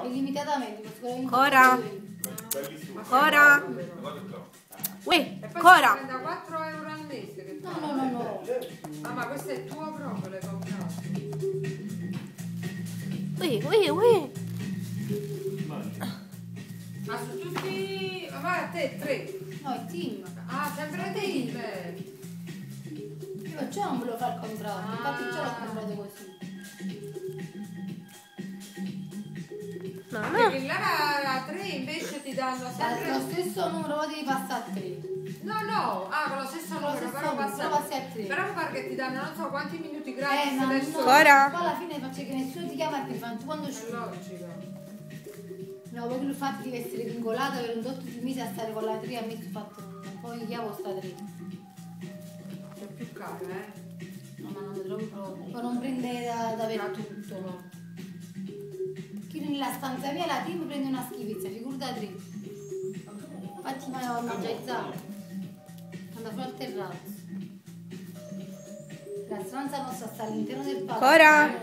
illimitatamente. Cora. Cora. Uè, Cora. 34 euro al mese. Che No. Ah, ma questo è tuo proprio, l'hai comprato. Uè. Ma su tutti... Ma vai a te, 3. No, è team. Ah, sempre team. Io perciò non volevo fare il contratto, infatti già l'ho comprato così. Mamma. Perché là a 3 invece ti danno sempre... Lo stesso numero lo devi passare a 3. No, con lo stesso numero, però passi a 3. Però mi pare che ti danno non so quanti minuti gratis Ma adesso. no, Cora. poi alla fine faccio che nessuno ti chiama e ti fanno tu quando È scegli. logico. No, poi infatti devi essere vincolato per un tot di mesi a stare con la 3, a me ti ho fatto un po' di chiavo sta 3. È più caro, No, ma non mi trovo proprio. Poi non prende da avere tutto, no. Chi nella stanza mia la team prende una schifezza, figurata 3. Infatti mi ho mangiato. Quando fuori al terrazzo. La stanza nostra sta all'interno del palazzo. Cora.